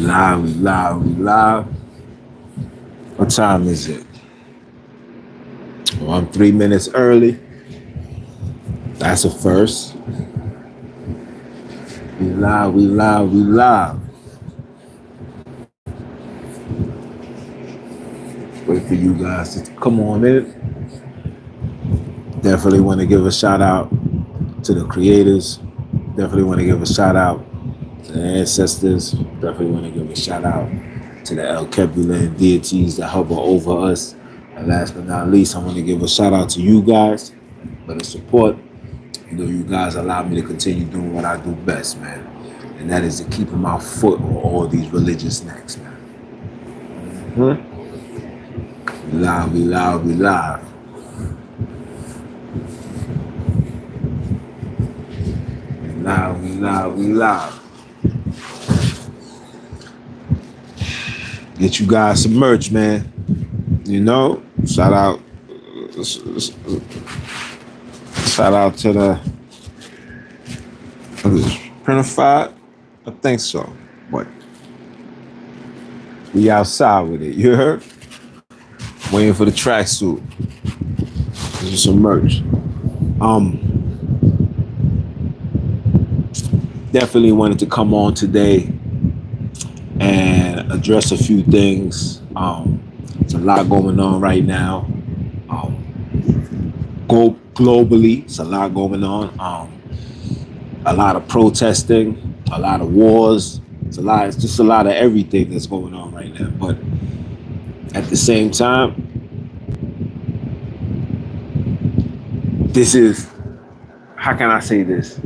live, we live, we live. What time is it? Well, I'm 3 minutes early. That's a first. We live, we live, we live. Wait for you guys to come on in. Definitely want to give a shout out to the creators. Definitely want to give a shout out to the ancestors. Definitely want to give a shout out to the El Kebulan deities that hover over us. And last but not least, I want to give a shout out to you guys for the support. You know, you guys allow me to continue doing what I do best, man. And that is to keeping my foot on all these religious necks, man. We live, we live, we live. We live, we live, we live. Get you guys some merch, man. You know, shout out to the Printified. I think so. What? We outside with it. You heard? Waiting for the tracksuit. This is some merch. Definitely wanted to come on today and address a few things. There's a lot going on right now. Globally, it's a lot going on. A lot of protesting, a lot of wars. It's just a lot of everything that's going on right now. But at the same time, this is, how can I say this?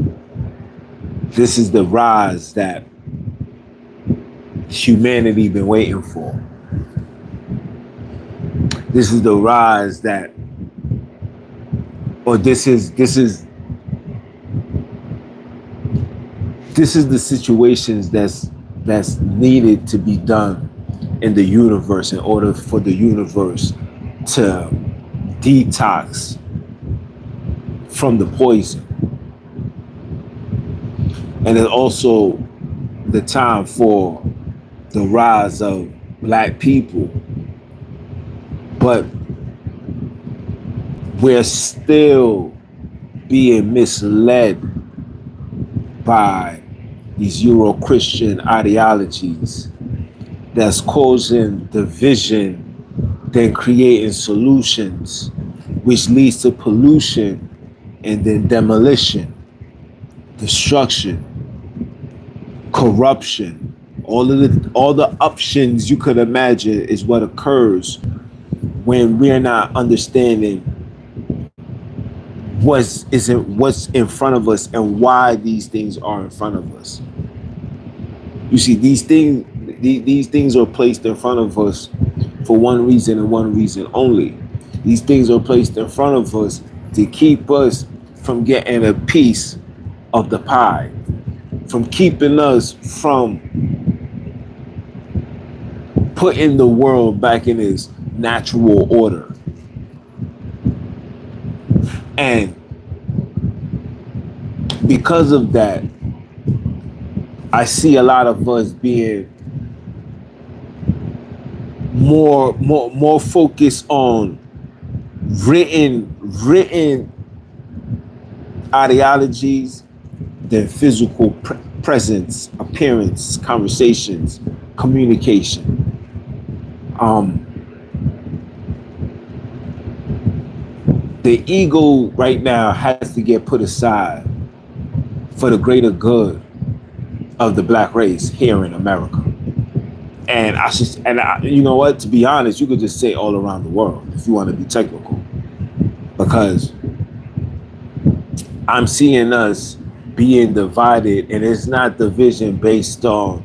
This is the rise that humanity been waiting for. This is the rise that, or this is the situations that's needed to be done in the universe in order for the universe to detox from the poison. And it's also the time for the rise of Black people. But we're still being misled by these Euro-Christian ideologies that's causing division, then creating solutions, which leads to pollution and then demolition, destruction, corruption. All the options you could imagine is what occurs when we're not understanding what's in front of us and why these things are in front of us. You see, these things are placed in front of us for one reason and one reason only. These things are placed in front of us to keep us from getting a piece of the pie, from keeping us from putting the world back in its natural order. And because of that, I see a lot of us being more focused on written ideologies than physical presence, appearance, conversations, communication. The ego right now has to get put aside for the greater good of the Black race here in America. And you know what? To be honest, you could just say all around the world if you want to be technical, because I'm seeing us being divided, and it's not division based on,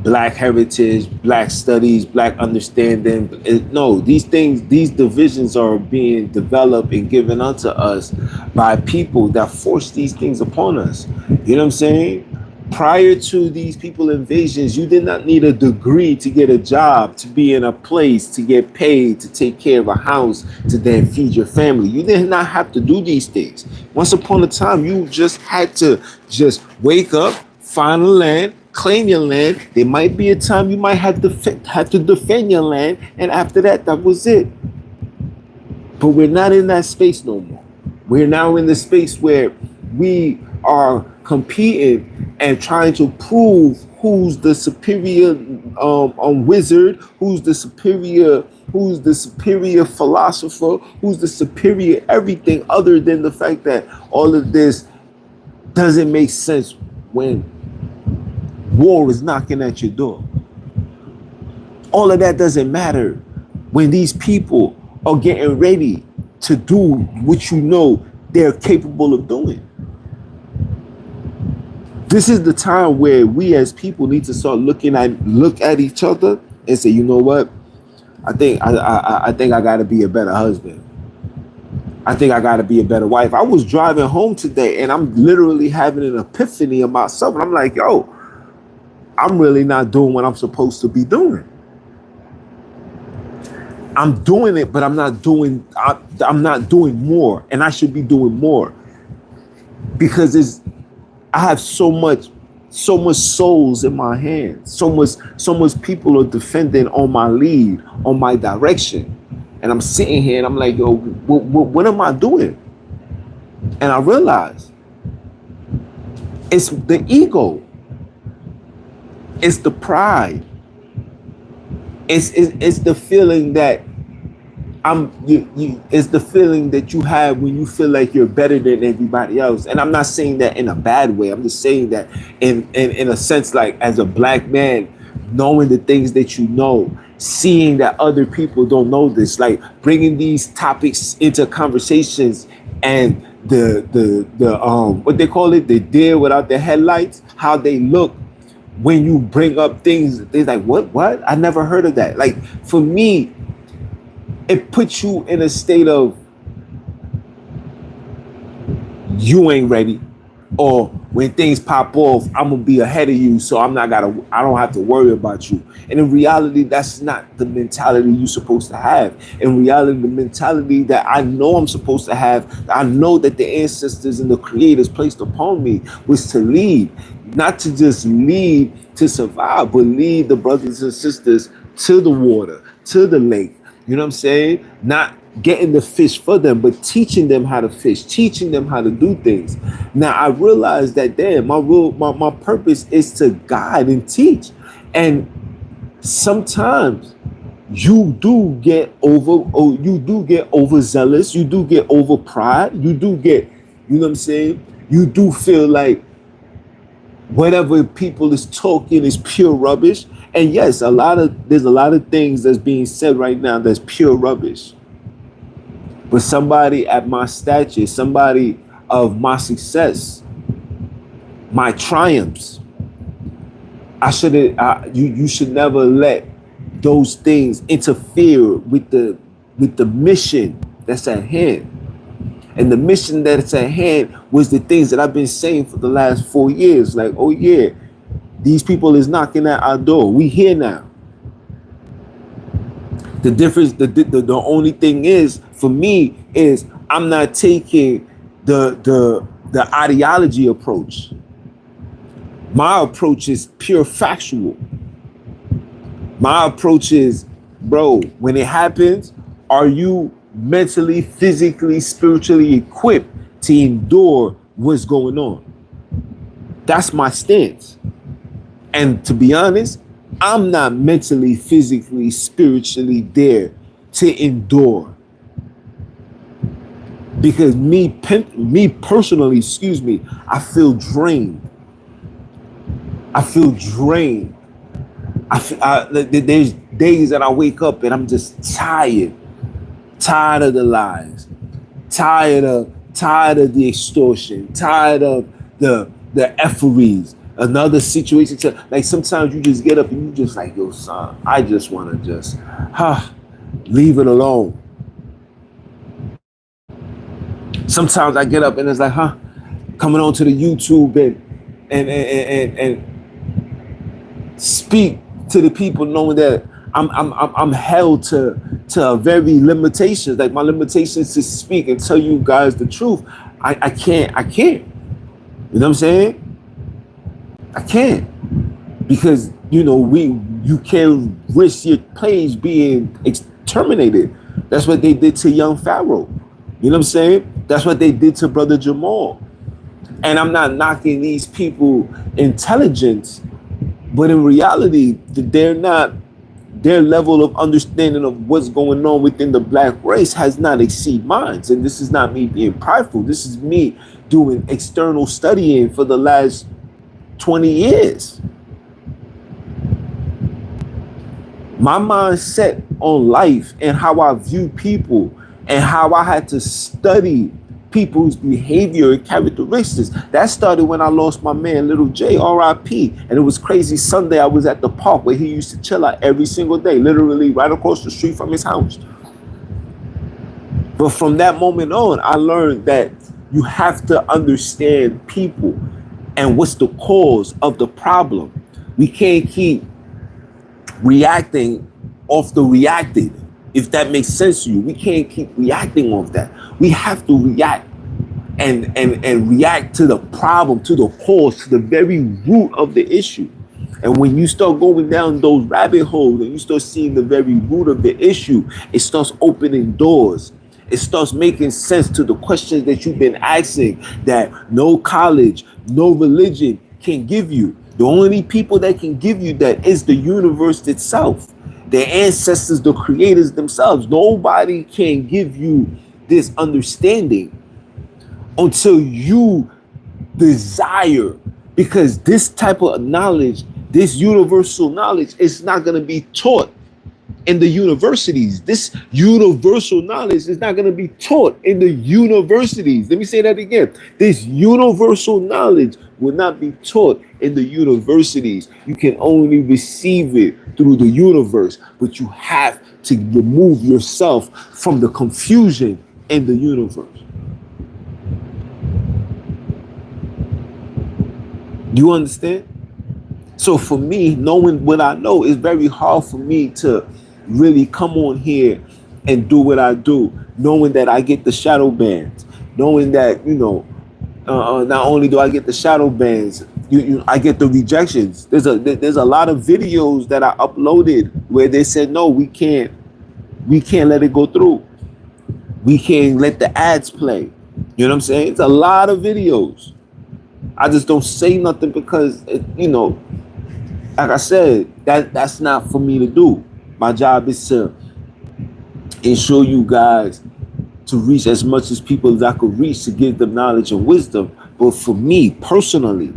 Black heritage, Black studies, Black understanding. No, these divisions are being developed and given unto us by people that force these things upon us. You know what I'm saying? Prior to these people invasions, you did not need a degree to get a job, to be in a place, to get paid, to take care of a house, to then feed your family. You did not have to do these things. Once upon a time, you just had to just wake up, find a land, claim your land. There might be a time you might have to defend your land, and after that, that was it. But we're not in that space no more. We're now in the space where we are competing and trying to prove who's the superior wizard, who's the superior philosopher, who's the superior everything, other than the fact that all of this doesn't make sense when war is knocking at your door. All of that doesn't matter when these people are getting ready to do what you know they're capable of doing. This is the time where we as people need to start look at each other and say, you know what? I think I gotta be a better husband. I think I gotta be a better wife. I was driving home today and I'm literally having an epiphany of myself. And I'm like, yo, I'm really not doing what I'm supposed to be doing. I'm doing it, but I'm not doing more, and I should be doing more because I have so much souls in my hands, so much people are defending on my lead, on my direction, and I'm sitting here and I'm like, yo, what am I doing? And I realize it's the ego, it's the pride. It's the feeling that it's the feeling that you have when you feel like you're better than everybody else. And I'm not saying that in a bad way. I'm just saying that in a sense, like as a black man, knowing the things that you know, seeing that other people don't know this, like bringing these topics into conversations and the what they call it, the deer without the headlights, how they look when you bring up things. They're like, what? I never heard of that. Like, for me, it puts you in a state of you ain't ready, or when things pop off, I'm gonna be ahead of you, so I don't have to worry about you. And in reality, that's not the mentality you're supposed to have. In reality, the mentality that I know I'm supposed to have, I know that the ancestors and the creators placed upon me, was to lead. Not to just lead to survive, but lead the brothers and sisters to the water, to the lake. You know what I'm saying? Not getting the fish for them, but teaching them how to fish, teaching them how to do things. Now I realize that, damn, my purpose is to guide and teach. And sometimes you do get overzealous, you do get over pride, you do get, you know what I'm saying? You do feel like whatever people is talking is pure rubbish. And yes, there's a lot of things that's being said right now that's pure rubbish. But somebody at my stature, somebody of my success, my triumphs, you should never let those things interfere with the mission that's at hand. And the mission that's at hand was the things that I've been saying for the last 4 years. Like, oh yeah, these people is knocking at our door. We here now. The difference, the only thing is, for me, is I'm not taking the ideology approach. My approach is pure factual. My approach is, bro, when it happens, are you mentally, physically, spiritually equipped to endure what's going on? That's my stance. And to be honest, I'm not mentally, physically, spiritually there to endure. Because me personally, I feel drained. There's days that I wake up and I'm just tired of the lies, tired of the extortion, tired of the efferees. Another situation, like sometimes you just get up and you just like, yo, son, I just want to just leave it alone. Sometimes I get up and it's like, coming onto the YouTube and speak to the people, knowing that I'm held to very limitations. Like my limitations to speak and tell you guys the truth. I can't. You know what I'm saying? I can't. because you can risk your page being terminated. That's what they did to young Pharaoh. You know what I'm saying? That's what they did to brother Jamal. And I'm not knocking these people intelligence, but in reality, they're not, their level of understanding of what's going on within the black race has not exceeded mine. And this is not me being prideful. This is me doing external studying for the last 20 years. My mindset on life and how I view people and how I had to study people's behavior and characteristics. That started when I lost my man, Little J, R.I.P. And it was crazy. Sunday, I was at the park where he used to chill out every single day, literally right across the street from his house. But from that moment on, I learned that you have to understand people and what's the cause of the problem. We can't keep reacting off the reacted, if that makes sense to you. We can't keep reacting off that. We have to react and react to the problem, to the cause, to the very root of the issue. And when you start going down those rabbit holes and you start seeing the very root of the issue, it starts opening doors. It starts making sense to the questions that you've been asking that no college, no religion can give you. The only people that can give you that is the universe itself, the ancestors, the creators themselves. Nobody can give you this understanding until you desire, because this type of knowledge, this universal knowledge, is not going to be taught in the universities. This universal knowledge is not going to be taught in the universities. Let me say that again. This universal knowledge will not be taught in the universities. You can only receive it through the universe, but you have to remove yourself from the confusion in the universe. Do you understand? So for me, knowing what I know, it's very hard for me to really come on here and do what I do, knowing that I get the shadow bans, knowing that, not only do I get the shadow bans, I get the rejections. There's a lot of videos that I uploaded where they said, no, we can't let it go through. We can't let the ads play. You know what I'm saying? It's a lot of videos. I just don't say nothing because, like I said, that's not for me to do. My job is to ensure you guys to reach as much as people as I could reach, to give them knowledge and wisdom. But for me personally,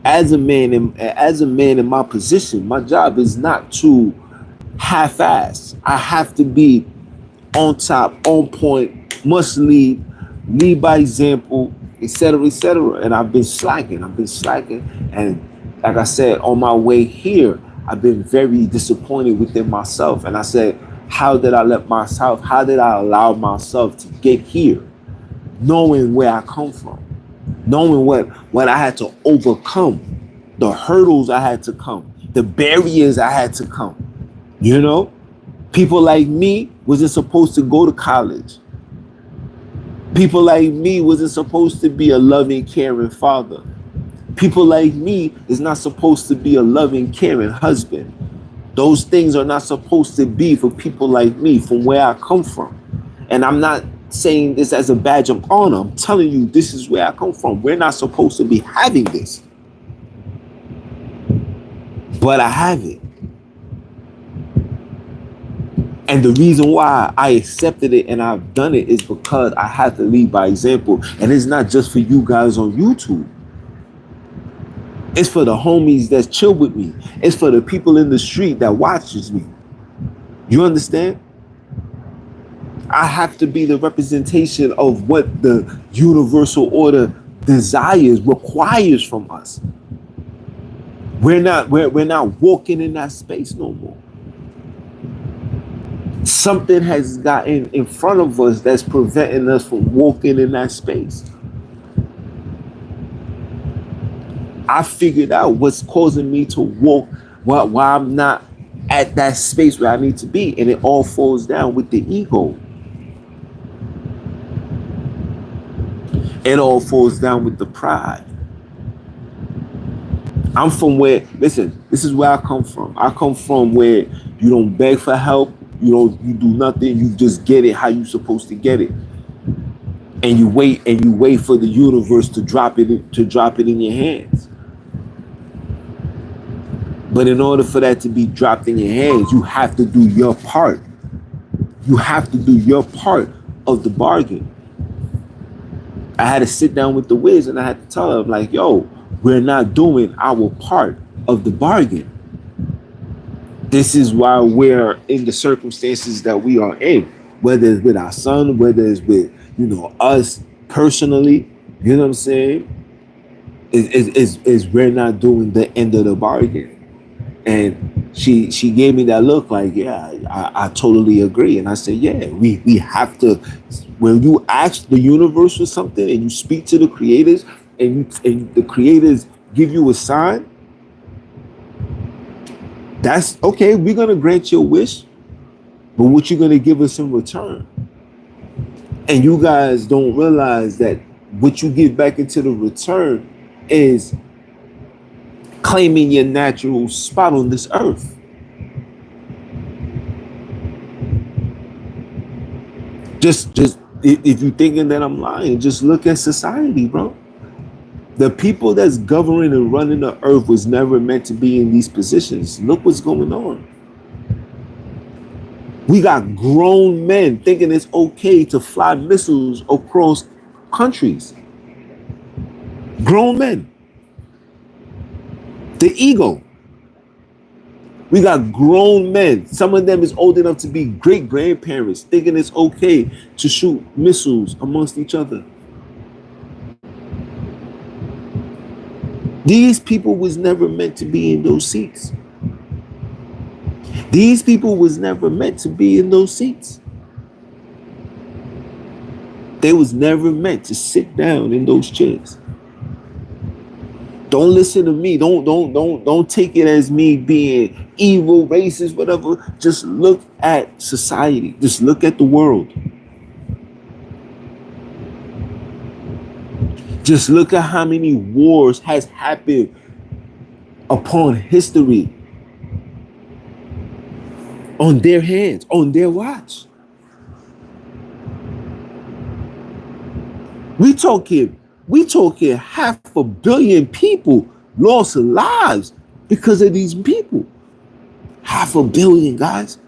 as a man in my position, my job is not to half-ass. I have to be on top, on point, must lead by example, etc., etc. And I've been slacking. And like I said, on my way here, I've been very disappointed within myself. And I said, how did I allow myself to get here? Knowing where I come from, knowing what I had to overcome, the hurdles I had to come, the barriers I had to come. People like me wasn't supposed to go to college. People like me wasn't supposed to be a loving, caring father. People like me is not supposed to be a loving, caring husband. Those things are not supposed to be for people like me from where I come from. And I'm not saying this as a badge of honor. I'm telling you, this is where I come from. We're not supposed to be having this. But I have it. And the reason why I accepted it and I've done it is because I have to lead by example. And it's not just for you guys on YouTube. It's for the homies that chill with me. It's for the people in the street that watches me. You understand? I have to be the representation of what the universal order desires, requires from us. We're not walking in that space no more. Something has gotten in front of us that's preventing us from walking in that space. I figured out what's causing me to walk, why I'm not at that space where I need to be, and it all falls down with the ego. It all falls down with the pride. I'm from where, listen, this is where I come from. I come from where you don't beg for help, you do nothing, you just get it how you supposed to get it. And you wait for the universe to drop it in your hands. But in order for that to be dropped in your hands, you have to do your part. You have to do your part of the bargain. I had to sit down with the Wiz and I had to tell him, like, yo, we're not doing our part of the bargain. This is why we're in the circumstances that we are in, whether it's with our son, whether it's with, us personally, you know what I'm saying? Is we're not doing the end of the bargain. And she gave me that look like, yeah, I totally agree. And I said, yeah, we have to, when you ask the universe for something and you speak to the creators and the creators give you a sign, that's okay. We're going to grant your wish, but what you're going to give us in return. And you guys don't realize that what you give back into the return is claiming your natural spot on this earth. Just if you're thinking that I'm lying, just look at society, bro. The people that's governing and running the earth was never meant to be in these positions. Look what's going on. We got grown men thinking it's okay to fly missiles across countries. Grown men. The ego. We got grown men. Some of them is old enough to be great grandparents, thinking it's okay to shoot missiles amongst each other. These people was never meant to be in those seats. These people was never meant to be in those seats. They was never meant to sit down in those chairs. Don't listen to me. Don't take it as me being evil, racist, whatever. Just look at society. Just look at the world. Just look at how many wars has happened upon history on their hands, on their watch. We talking 500 million people lost lives because of these people. 500 million, guys.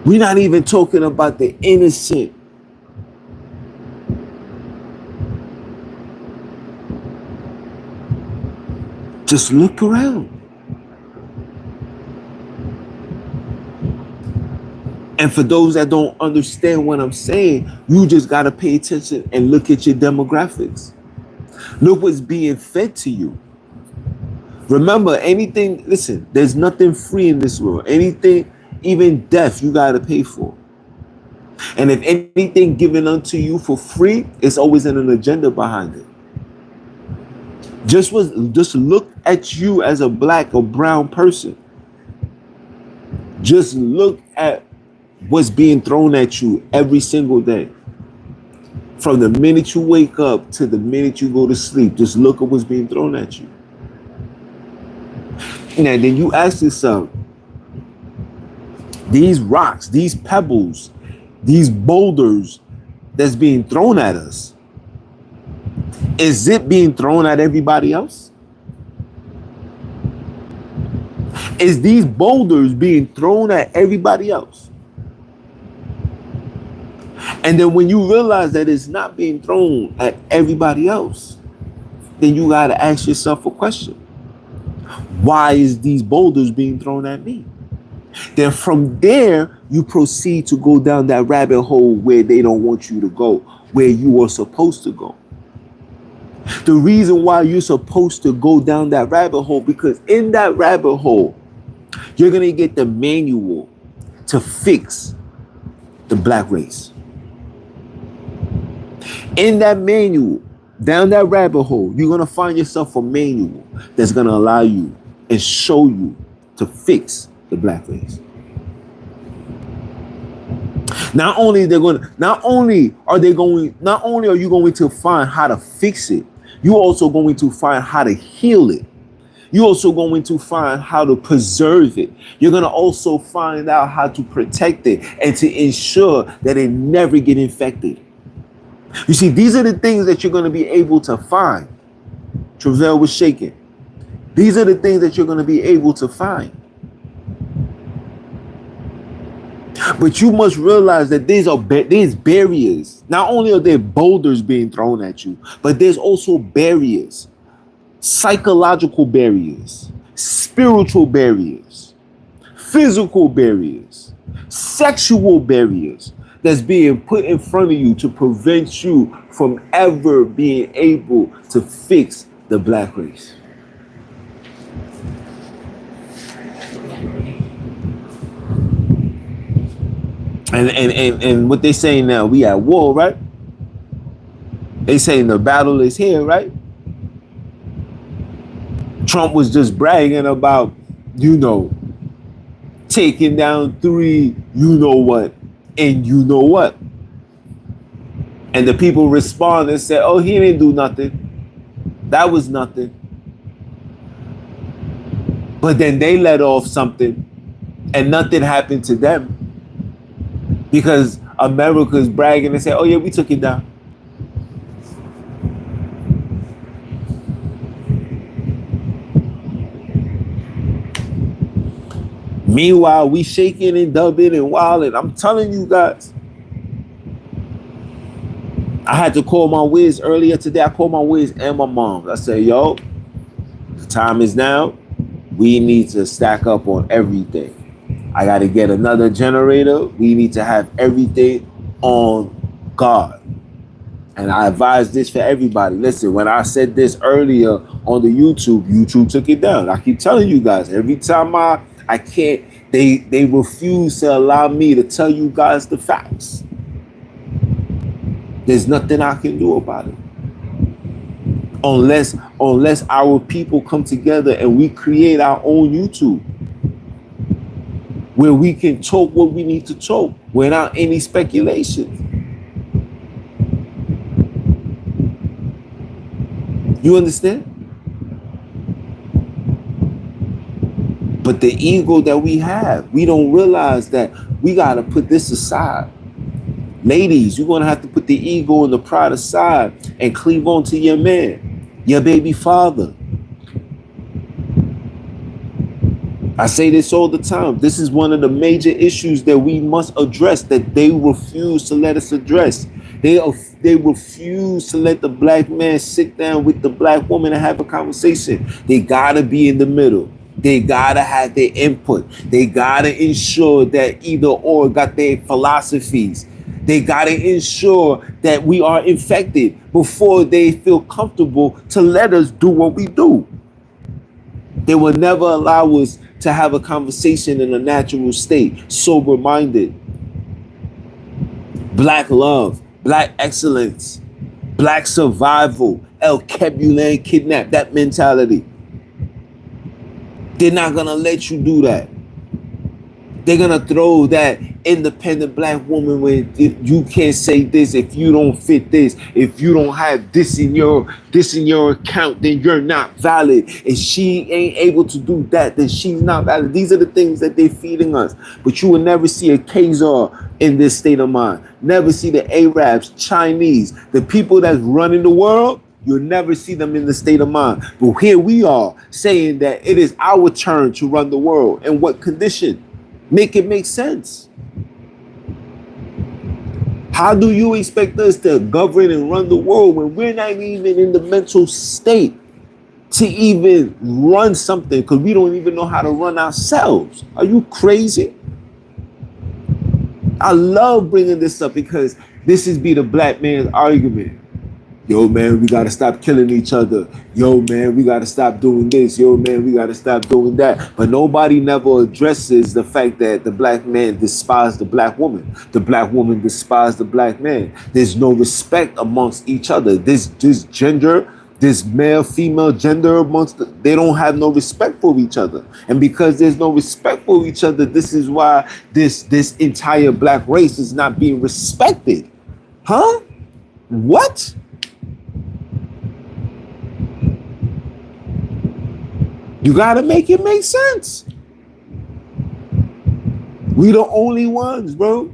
We're not even talking about the innocent. Just look around. And for those that don't understand what I'm saying, you just got to pay attention and look at your demographics. Look what's being fed to you. Remember, anything, listen, there's nothing free in this world. Anything, even death, you got to pay for. And if anything given unto you for free, it's always an agenda behind it. Just look at you as a black or brown person. Just look at what's being thrown at you every single day. From the minute you wake up to the minute you go to sleep, just look at what's being thrown at you. Now, then you ask yourself, these rocks, these pebbles, these boulders that's being thrown at us, is it being thrown at everybody else? Is these boulders being thrown at everybody else? And then when you realize that it's not being thrown at everybody else, then you got to ask yourself a question. Why is these boulders being thrown at me? Then from there, you proceed to go down that rabbit hole where they don't want you to go, where you are supposed to go. The reason why you're supposed to go down that rabbit hole, because in that rabbit hole, you're going to get the manual to fix the black race. In that manual, down that rabbit hole, you're going to find yourself a manual that's going to allow you and show you to fix the black race. Not only are you going to find how to fix it, You're also going to find how to heal it. You're also going to find how to preserve it. You're going to also find out how to protect it and to ensure that it never get infected. You see, these are the things that you're going to be able to find. Travell was shaking. These are the things that you're going to be able to find. But you must realize that there's barriers. Not only are there boulders being thrown at you, but there's also barriers. Psychological barriers, spiritual barriers, physical barriers, sexual barriers that's being put in front of you to prevent you from ever being able to fix the black race. And what they saying now, we at war, right? They saying the battle is here, right? Trump was just bragging about, taking down 3, what, and what. And the people respond and say, oh, he didn't do nothing. That was nothing. But then they let off something and nothing happened to them because America's bragging and say, oh yeah, we took it down. Meanwhile, we shaking and dubbing and wilding. I'm telling you guys. I had to call my whiz earlier today. I called my whiz and my mom. I said, yo, the time is now. We need to stack up on everything. I got to get another generator. We need to have everything on guard. And I advise this for everybody. Listen, when I said this earlier on the YouTube took it down. I keep telling you guys, every time I can't, they refuse to allow me to tell you guys the facts. There's nothing I can do about it. Unless our people come together and we create our own YouTube where we can talk what we need to talk without any speculation. You understand? But the ego that we have, we don't realize that we got to put this aside. Ladies, you're going to have to put the ego and the pride aside and cleave on to your man, your baby father. I say this all the time. This is one of the major issues that we must address, that they refuse to let us address. They refuse to let the black man sit down with the black woman and have a conversation. They got to be in the middle. They got to have their input. They got to ensure that either or got their philosophies. They got to ensure that we are infected before they feel comfortable to let us do what we do. They will never allow us to have a conversation in a natural state, sober-minded. Black love, black excellence, black survival, El Kebulan kidnap, that mentality. They're not going to let you do that. They're going to throw that independent black woman with, if you can't say this, if you don't fit this, if you don't have this in your account, then you're not valid. If she ain't able to do that, then she's not valid. These are the things that they're feeding us. But you will never see a Khazar in this state of mind. Never see the Arabs, Chinese, the people that's running the world. You'll never see them in the state of mind. But here we are saying that it is our turn to run the world. In what condition? Make it make sense. How do you expect us to govern and run the world when we're not even in the mental state to even run something, because we don't even know how to run ourselves? Are you crazy? I love bringing this up because this is be the black man's argument. Yo, man, we got to stop killing each other. Yo, man, we got to stop doing this. Yo, man, we got to stop doing that. But nobody never addresses the fact that the black man despised the black woman. The black woman despised the black man. There's no respect amongst each other. This gender, this male, female gender they don't have no respect for each other. And because there's no respect for each other, this is why this entire black race is not being respected. Huh? What? You gotta make it make sense. We the only ones, bro.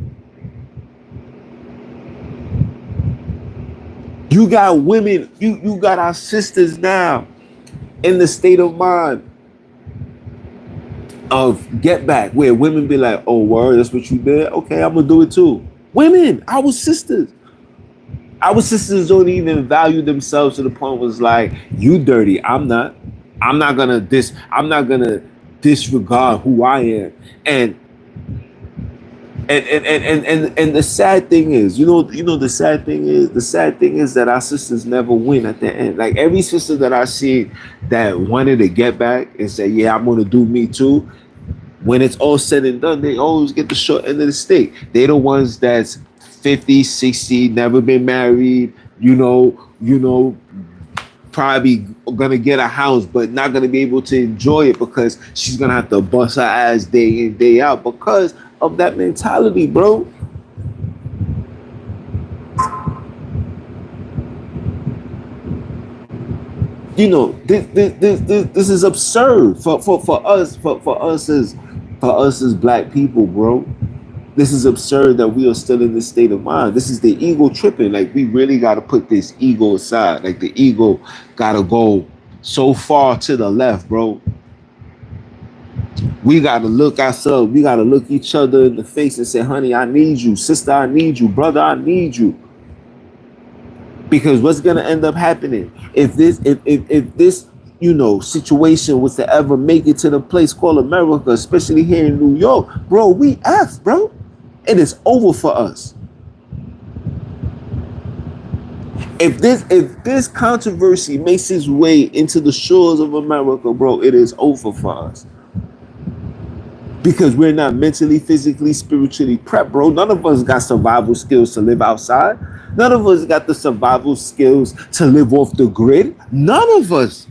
You got women, you got our sisters now in the state of mind of get back, where women be like, oh, word, that's what you did? Okay, I'm gonna do it too. Women, our sisters. Our sisters don't even value themselves to the point was like, you dirty, I'm not. I'm not gonna disregard who I am. And the sad thing is, the sad thing is that our sisters never win at the end. Like every sister that I see that wanted to get back and say, yeah, I'm gonna do me too. When it's all said and done, they always get the short end of the stick. They're the ones that's 50, 60, never been married, probably gonna get a house, but not gonna be able to enjoy it because she's gonna have to bust her ass day in, day out because of that mentality, bro. This is absurd for us as black people, bro. This is absurd that we are still in this state of mind. This is the ego tripping. Like we really got to put this ego aside. Like the ego got to go so far to the left, bro. We got to look ourselves. We got to look each other in the face and say, honey, I need you. Sister, I need you. Brother, I need you. Because what's going to end up happening if this situation was to ever make it to the place called America, especially here in New York, bro, we F, bro. It is over for us. If this controversy makes its way into the shores of America, bro, it is over for us. Because we're not mentally, physically, spiritually prepped, bro. None of us got survival skills to live outside. None of us got the survival skills to live off the grid. None of us.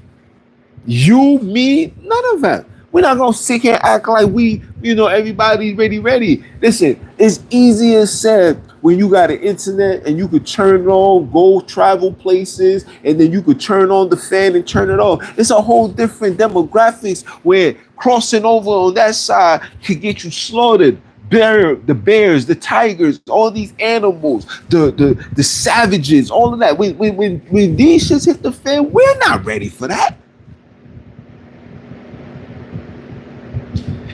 You, me, none of that. We're not gonna sit here and act like everybody's ready. Listen, it's easier said when you got an internet and you could turn it on, go travel places, and then you could turn on the fan and turn it off. It's a whole different demographics where crossing over on that side could get you slaughtered. The bears, the tigers, all these animals, the savages, all of that. When these shits hit the fan, we're not ready for that.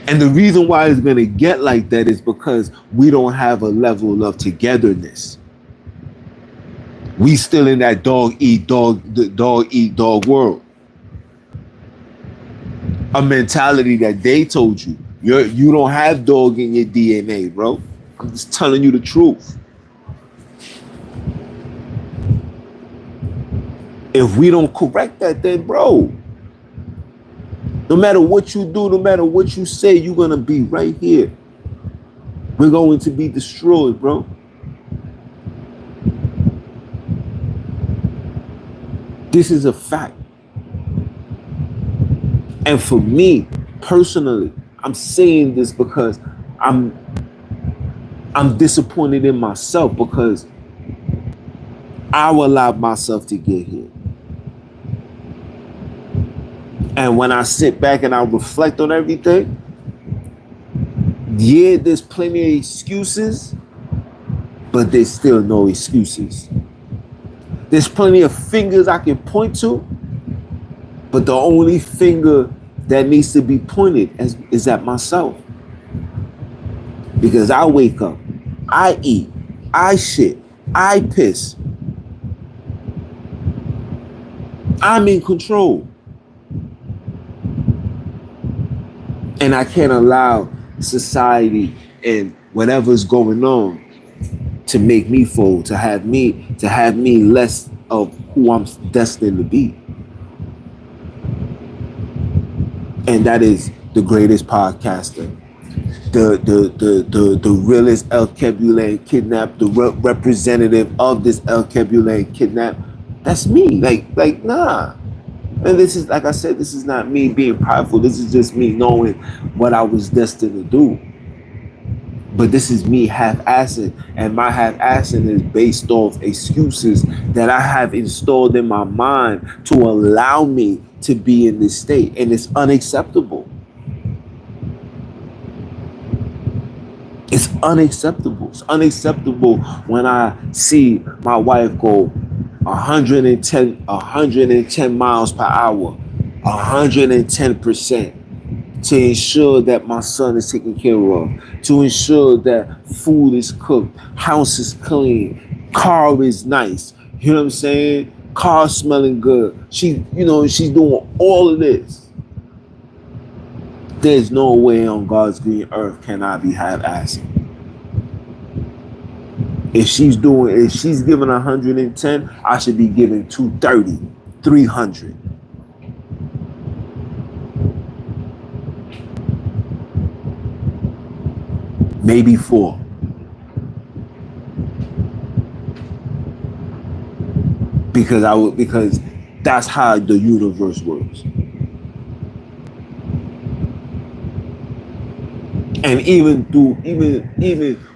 And the reason why it's going to get like that is because we don't have a level of togetherness. We still in that dog eat dog world. A mentality that they told you. You don't have dog in your DNA, bro. I'm just telling you the truth. If we don't correct that, then bro, no matter what you do, no matter what you say, you're going to be right here. We're going to be destroyed, bro. This is a fact. And for me, personally, I'm saying this because I'm disappointed in myself because I allowed myself to get here. And when I sit back and I reflect on everything, yeah, there's plenty of excuses, but there's still no excuses. There's plenty of fingers I can point to, but the only finger that needs to be pointed is at myself. Because I wake up, I eat, I shit, I piss. I'm in control. And I can't allow society and whatever's going on to make me fold, to have me less of who I'm destined to be. And that is the greatest podcaster, the realest El Kebulan kidnapped, the representative of this El Kebulan kidnapped. That's me. Like nah. And this is, like I said, this is not me being prideful. This is just me knowing what I was destined to do. But this is me half-assing, and my half-assing is based off excuses that I have installed in my mind to allow me to be in this state, and it's unacceptable. It's unacceptable. It's unacceptable when I see my wife go 110 miles per hour, 110%, to ensure that my son is taken care of, to ensure that food is cooked, house is clean, car is nice. You know what I'm saying? Car smelling good. She's doing all of this. There's no way on God's green earth can I be half-assing. If she's giving 110, I should be giving 230, 300. Maybe 4. Because that's how the universe works. And even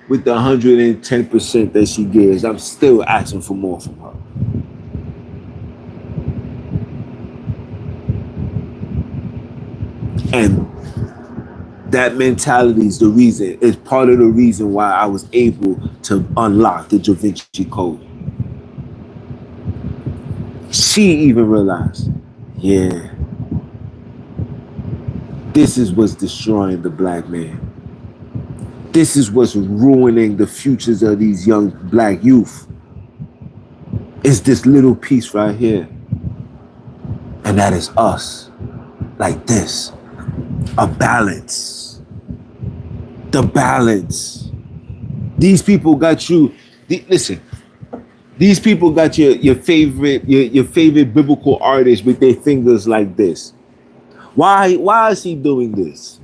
with the 110% that she gives, I'm still asking for more from her. And that mentality is part of the reason why I was able to unlock the Da Vinci Code. She even realized, yeah, this is what's destroying the black man. This is what's ruining the futures of these young black youth. It's this little piece right here. And that is us. Like this. A balance. The balance. These people got you. Listen. These people got your favorite biblical artist with their fingers like this. Why is he doing this?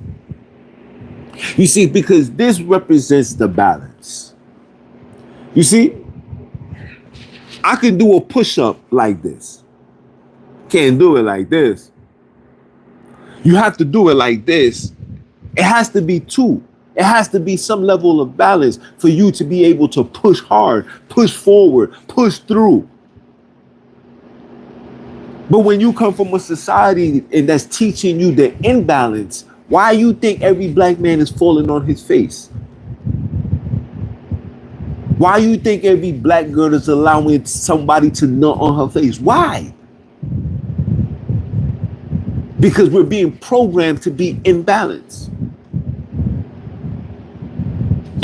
You see, because this represents the balance. You see, I can do a push-up like this. Can't do it like this. You have to do it like this. It has to be 2. It has to be some level of balance for you to be able to push hard, push forward, push through. But when you come from a society and that's teaching you the imbalance, why you think every black man is falling on his face? Why you think every black girl is allowing somebody to nut on her face? Why? Because we're being programmed to be imbalanced.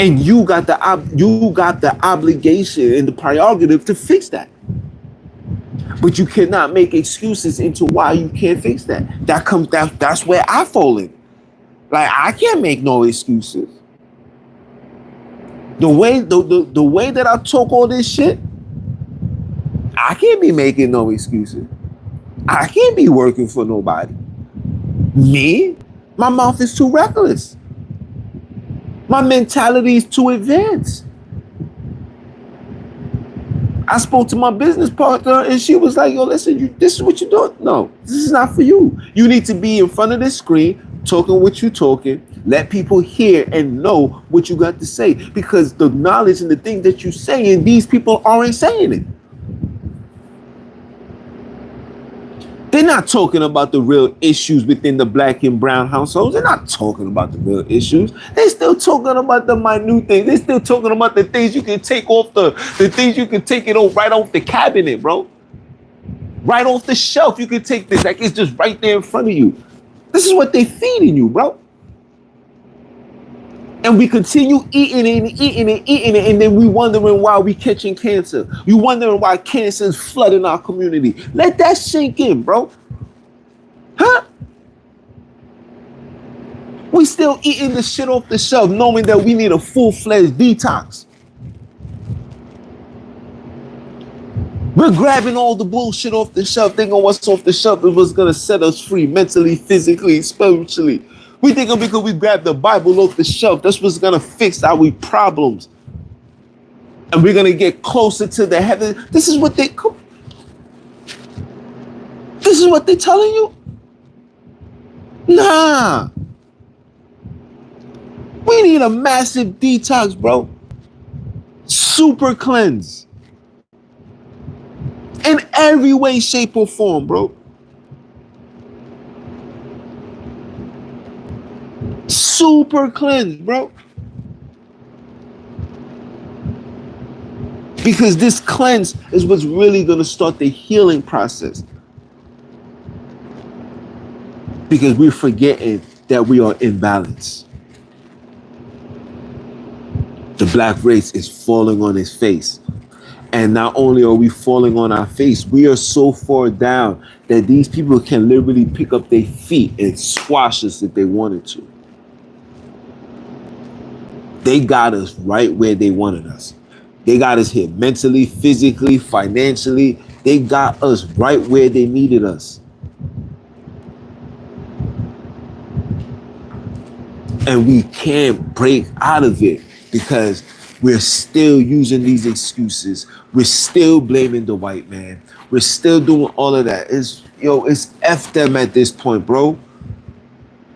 And you got the obligation and the prerogative to fix that. But you cannot make excuses into why you can't fix that. That's where I fall in. Like, I can't make no excuses. The way that I talk all this shit, I can't be making no excuses. I can't be working for nobody. Me? My mouth is too reckless. My mentality is too advanced. I spoke to my business partner and she was like, yo, listen, this is what you're doing. No, this is not for you. You need to be in front of this screen, talking what you're talking. Let people hear and know what you got to say. Because the knowledge and the thing that you're saying, these people aren't saying it. They're not talking about the real issues within the black and brown households. They're not talking about the real issues. They're still talking about the minute things. They're still talking about the things you can take off the things you can take it right off the cabinet, bro. Right off the shelf, you can take this. Like, it's just right there in front of you. This is what they're feeding you, bro. And we continue eating it and eating it, eating it, and then we wondering why we catching cancer. We wondering why cancer is flooding our community. Let that sink in, bro. Huh? We still eating the shit off the shelf, knowing that we need a full-fledged detox. We're grabbing all the bullshit off the shelf, thinking what's off the shelf is what's gonna set us free mentally, physically, spiritually. We think because we grab the Bible off the shelf, that's what's gonna fix our problems. And we're gonna get closer to the heaven. This is what they're telling you? Nah. We need a massive detox, bro. Super cleanse. In every way, shape, or form, bro. Super cleanse, bro. Because this cleanse is what's really going to start the healing process. Because we're forgetting that we are in balance. The black race is falling on its face. And not only are we falling on our face, we are so far down that these people can literally pick up their feet and squash us if they wanted to. They got us right where they wanted us. They got us here mentally, physically, financially. They got us right where they needed us. And we can't break out of it because we're still using these excuses. We're still blaming the white man. We're still doing all of that. It's F them at this point, bro.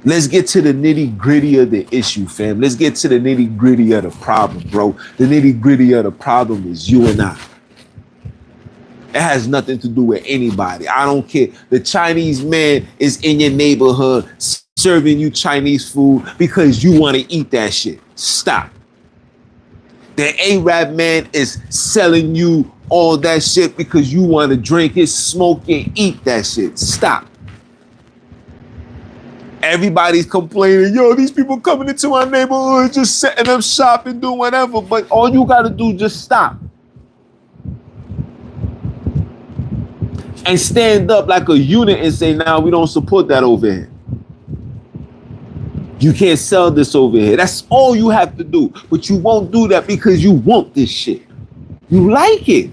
Let's get to the nitty gritty of the issue, fam. Let's get to the nitty gritty of the problem, bro. The nitty gritty of the problem is you and I. It has nothing to do with anybody. I don't care. The Chinese man is in your neighborhood serving you Chinese food because you want to eat that shit. Stop. The Arab man is selling you all that shit because you want to drink it, smoke it, eat that shit. Stop. Everybody's complaining, yo, these people coming into my neighborhood, just setting up shop and doing whatever. But all you got to do, just stop. And stand up like a unit and say, nah, we don't support that over here. You can't sell this over here. That's all you have to do. But you won't do that because you want this shit. You like it.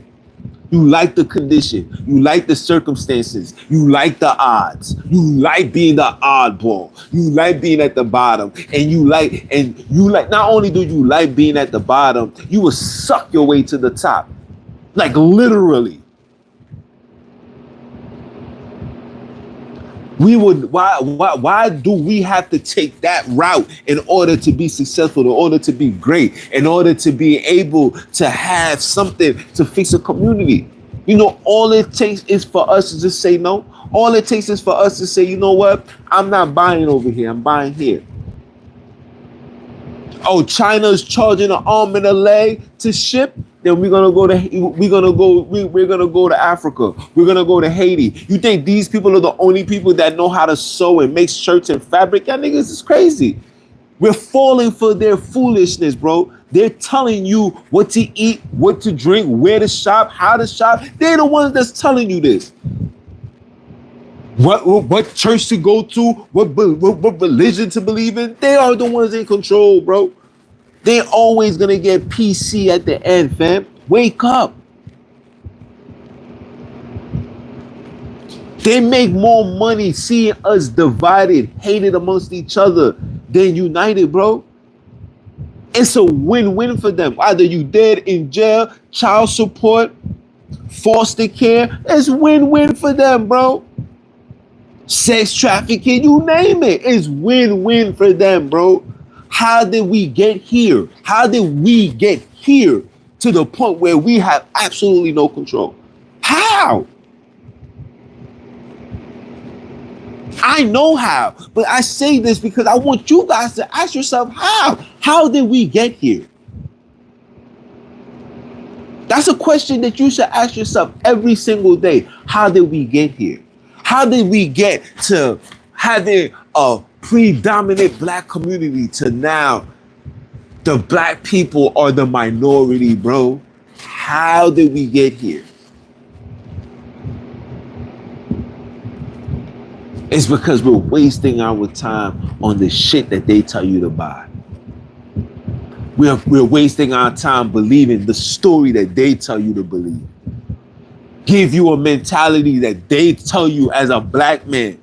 You like the condition. You like the circumstances. You like the odds. You like being the oddball. You like being at the bottom. And you like, not only do you like being at the bottom, you will suck your way to the top. Like literally. Why do we have to take that route in order to be successful, in order to be great, in order to be able to have something to fix a community? You know, all it takes is for us to just say no. All it takes is for us to say, you know what? I'm not buying over here. I'm buying here. Oh, China's charging an arm and a leg to ship. Then we're gonna go to Africa. We're gonna go to Haiti. You think these people are the only people that know how to sew and make shirts and fabric? Y'all niggas is crazy. We're falling for their foolishness, bro. They're telling you what to eat, what to drink, where to shop, how to shop. They're the ones that's telling you this. What church to go to, what religion to believe in. They are the ones in control, bro. They're always going to get PC at the end, fam. Wake up. They make more money seeing us divided, hated amongst each other than united, bro. It's a win-win for them. Either you dead in jail, child support, foster care. It's win-win for them, bro. Sex trafficking, you name it. It's win-win for them, bro. How did we get here? How did we get here to the point where we have absolutely no control? How? I know how, but I say this because I want you guys to ask yourself how. How did we get here? That's a question that you should ask yourself every single day. How did we get here? How did we get to having a predominant black community to now the black people are the minority, bro? How did we get here? It's because we're wasting our time on the shit that they tell you to buy. We're wasting our time believing the story that they tell you to believe. Give you a mentality that they tell you as a black man.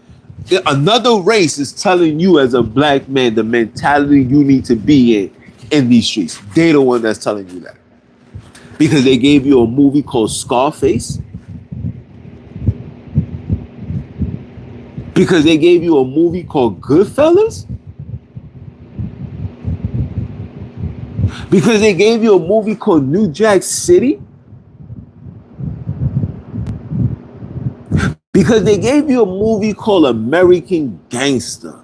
Another race is telling you as a black man the mentality you need to be in these streets. They the one that's telling you that. Because they gave you a movie called Scarface. Because they gave you a movie called Goodfellas. Because they gave you a movie called New Jack City? Because they gave you a movie called American Gangster?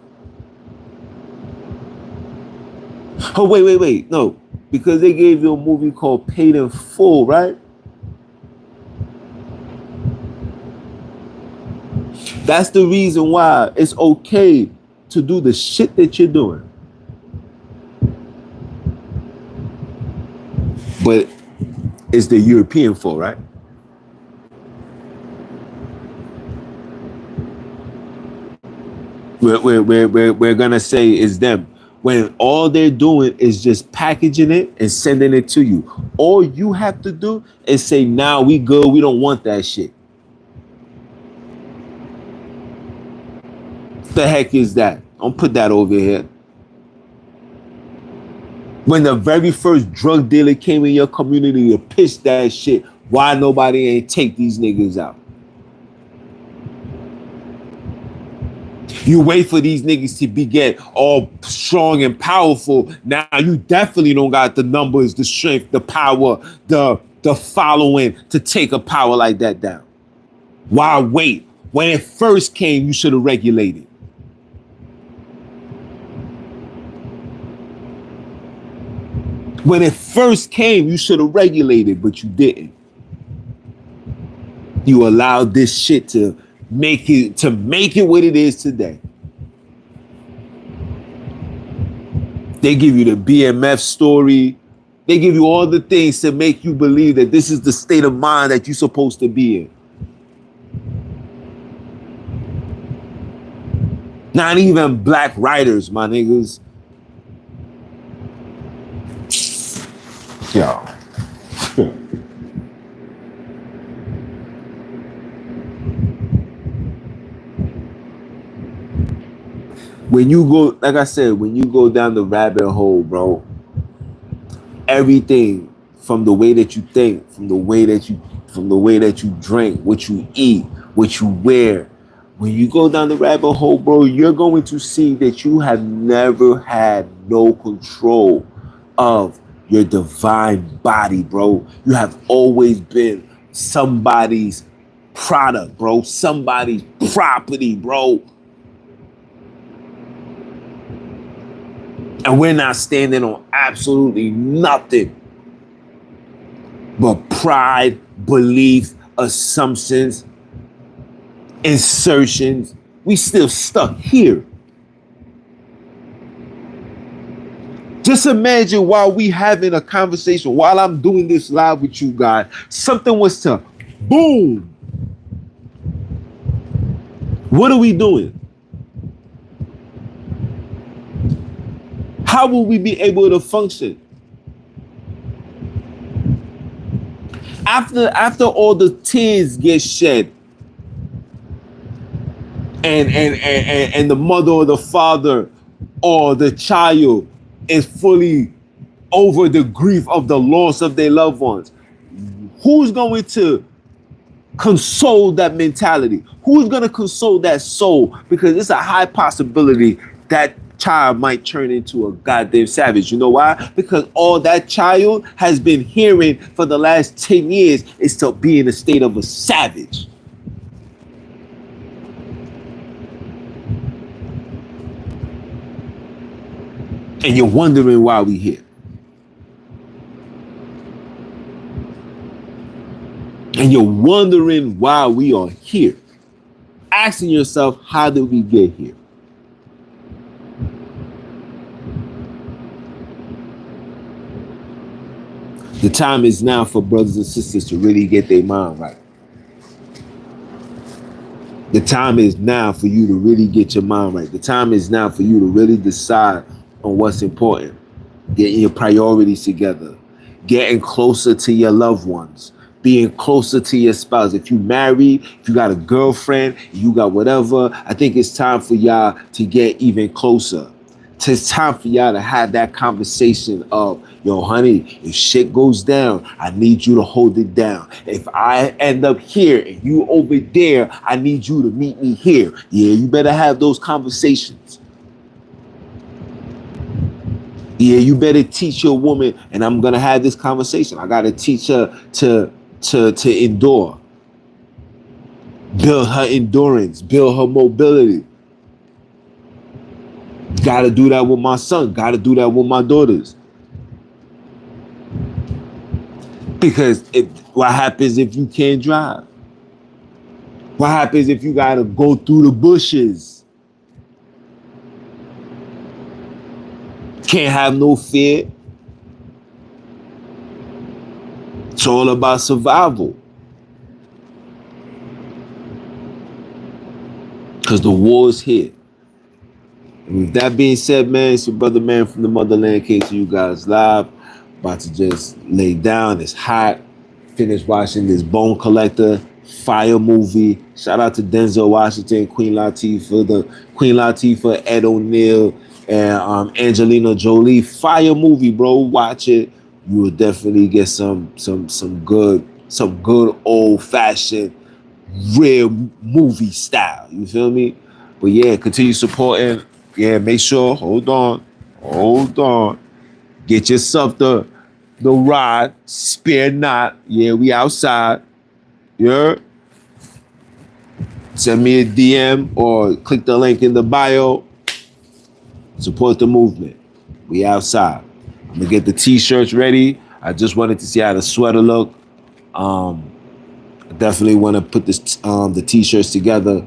Oh, wait. No. Because they gave you a movie called Paid in Full, right? That's the reason why it's okay to do the shit that you're doing. But it's the European fault, right? We're gonna say it's them. When all they're doing is just packaging it and sending it to you. All you have to do is say, nah, we good, we don't want that shit. The heck is that? Don't put that over here. When the very first drug dealer came in your community to pitch that shit, why nobody ain't take these niggas out? You wait for these niggas to be get all strong and powerful. Now you definitely don't got the numbers, the strength, the power, the following to take a power like that down. Why wait? When it first came, you should have regulated. When it first came, you should have regulated, but you didn't. You allowed this shit to make it what it is today. They give you the BMF story. They give you all the things to make you believe that this is the state of mind that you're supposed to be in. Not even black writers, my niggas. Yo. When you go, like I said, when you go down the rabbit hole, bro, everything from the way that you think, from the way that you drink, what you eat, what you wear. When you go down the rabbit hole, bro, you're going to see that you have never had no control of your divine body, bro. You have always been somebody's product, bro, somebody's property, bro. And we're not standing on absolutely nothing but pride, belief, assumptions, insertions. We still stuck here. Just imagine while we having a conversation, while I'm doing this live with you guys, something was to boom. What are we doing? How will we be able to function? After all the tears get shed and the mother or the father or the child is fully over the grief of the loss of their loved ones, who's going to console that mentality? Who's going to console that soul? Because it's a high possibility that child might turn into a goddamn savage. You know why? Because all that child has been hearing for the last 10 years is to be in a state of a savage. And you're wondering why we here. And you're wondering why we are here. Asking yourself, how did we get here? The time is now for brothers and sisters to really get their mind right. The time is now for you to really get your mind right. The time is now for you to really decide on what's important. Getting your priorities together. Getting closer to your loved ones. Being closer to your spouse. If you married, if you got a girlfriend, you got whatever, I think it's time for y'all to get even closer. It's time for y'all to have that conversation of, yo, honey, if shit goes down, I need you to hold it down. If I end up here and you over there, I need you to meet me here. Yeah, you better have those conversations. Yeah, you better teach your woman, and I'm gonna have this conversation. I gotta teach her to endure, build her endurance, build her mobility. Gotta do that with my son. Gotta do that with my daughters. Because what happens if you can't drive? What happens if you gotta go through the bushes? Can't have no fear. It's all about survival. Because the war is here. And with that being said, man, it's your brother, man, from the motherland. Came to you guys live. About to just lay down. It's hot. Finished watching this Bone Collector fire movie. Shout out to Denzel Washington, Queen Latifah, Ed O'Neill, and Angelina Jolie. Fire movie, bro. Watch it. You will definitely get some good old fashioned real movie style. You feel me? But yeah, continue supporting. Yeah, make sure. Hold on. Get yourself the rod. Spare not. Yeah, we outside. Yeah. Send me a DM or click the link in the bio. Support the movement. We outside. I'm gonna get the t-shirts ready. I just wanted to see how the sweater look. I definitely want to put the t-shirts together.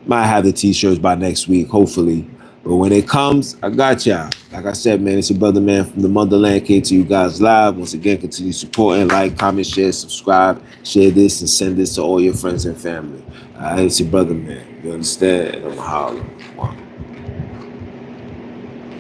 Might have the t-shirts by next week, hopefully. But when it comes, I got y'all. Like I said, man, it's your brother, man, from the motherland. Came to you guys live. Once again, continue supporting, like, comment, share, subscribe, share this, and send this to all your friends and family. It's your brother, man. You understand? And I'm hollering.